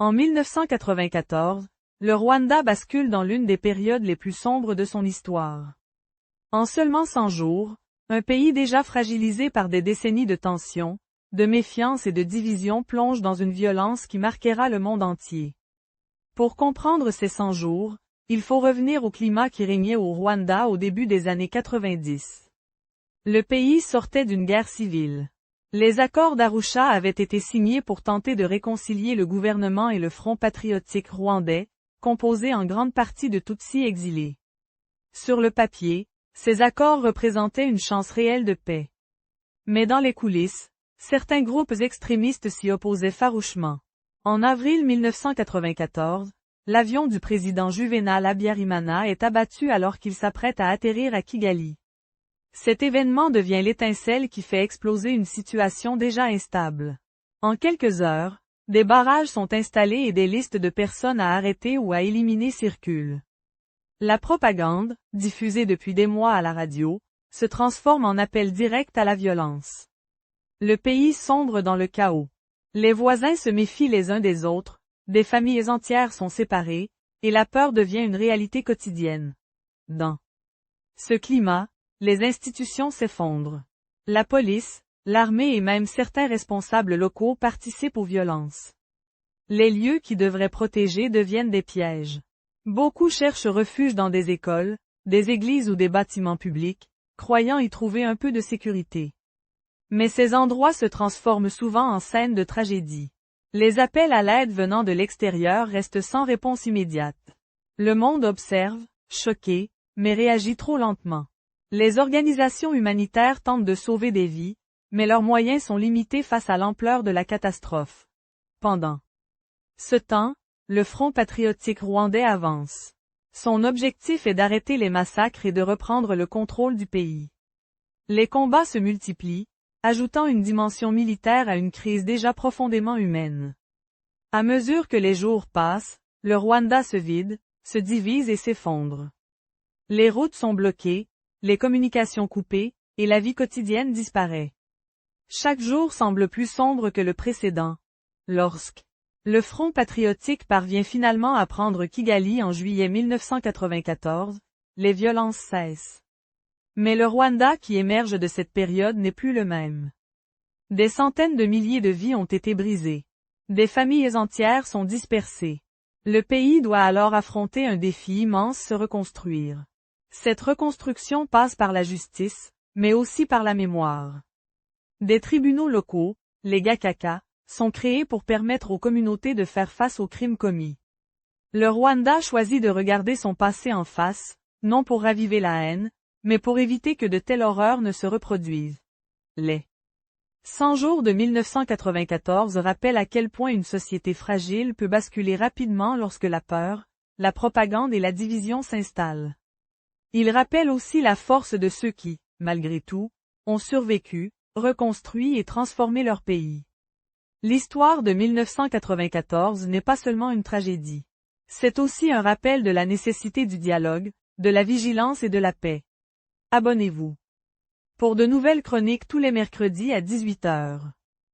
En 1994, le Rwanda bascule dans l'une des périodes les plus sombres de son histoire. En seulement 100 jours, un pays déjà fragilisé par des décennies de tensions, de méfiance et de division plonge dans une violence qui marquera le monde entier. Pour comprendre ces 100 jours, il faut revenir au climat qui régnait au Rwanda au début des années 90. Le pays sortait d'une guerre civile. Les accords d'Arusha avaient été signés pour tenter de réconcilier le gouvernement et le Front patriotique rwandais, composé en grande partie de Tutsis exilés. Sur le papier, ces accords représentaient une chance réelle de paix. Mais dans les coulisses, certains groupes extrémistes s'y opposaient farouchement. En avril 1994, l'avion du président Juvenal Habyarimana est abattu alors qu'il s'apprête à atterrir à Kigali. Cet événement devient l'étincelle qui fait exploser une situation déjà instable. En quelques heures, des barrages sont installés et des listes de personnes à arrêter ou à éliminer circulent. La propagande, diffusée depuis des mois à la radio, se transforme en appel direct à la violence. Le pays sombre dans le chaos. Les voisins se méfient les uns des autres, des familles entières sont séparées, et la peur devient une réalité quotidienne. Dans ce climat, les institutions s'effondrent. La police, l'armée et même certains responsables locaux participent aux violences. Les lieux qui devraient protéger deviennent des pièges. Beaucoup cherchent refuge dans des écoles, des églises ou des bâtiments publics, croyant y trouver un peu de sécurité. Mais ces endroits se transforment souvent en scènes de tragédie. Les appels à l'aide venant de l'extérieur restent sans réponse immédiate. Le monde observe, choqué, mais réagit trop lentement. Les organisations humanitaires tentent de sauver des vies, mais leurs moyens sont limités face à l'ampleur de la catastrophe. Pendant ce temps, le Front patriotique rwandais avance. Son objectif est d'arrêter les massacres et de reprendre le contrôle du pays. Les combats se multiplient, ajoutant une dimension militaire à une crise déjà profondément humaine. À mesure que les jours passent, le Rwanda se vide, se divise et s'effondre. Les routes sont bloquées, les communications coupées, et la vie quotidienne disparaît. Chaque jour semble plus sombre que le précédent. Lorsque le Front patriotique parvient finalement à prendre Kigali en juillet 1994, les violences cessent. Mais le Rwanda qui émerge de cette période n'est plus le même. Des centaines de milliers de vies ont été brisées. Des familles entières sont dispersées. Le pays doit alors affronter un défi immense, se reconstruire. Cette reconstruction passe par la justice, mais aussi par la mémoire. Des tribunaux locaux, les Gakaka, sont créés pour permettre aux communautés de faire face aux crimes commis. Le Rwanda choisit de regarder son passé en face, non pour raviver la haine, mais pour éviter que de telles horreurs ne se reproduisent. Les 100 jours de 1994 rappellent à quel point une société fragile peut basculer rapidement lorsque la peur, la propagande et la division s'installent. Il rappelle aussi la force de ceux qui, malgré tout, ont survécu, reconstruit et transformé leur pays. L'histoire de 1994 n'est pas seulement une tragédie. C'est aussi un rappel de la nécessité du dialogue, de la vigilance et de la paix. Abonnez-vous pour de nouvelles chroniques tous les mercredis à 18 h.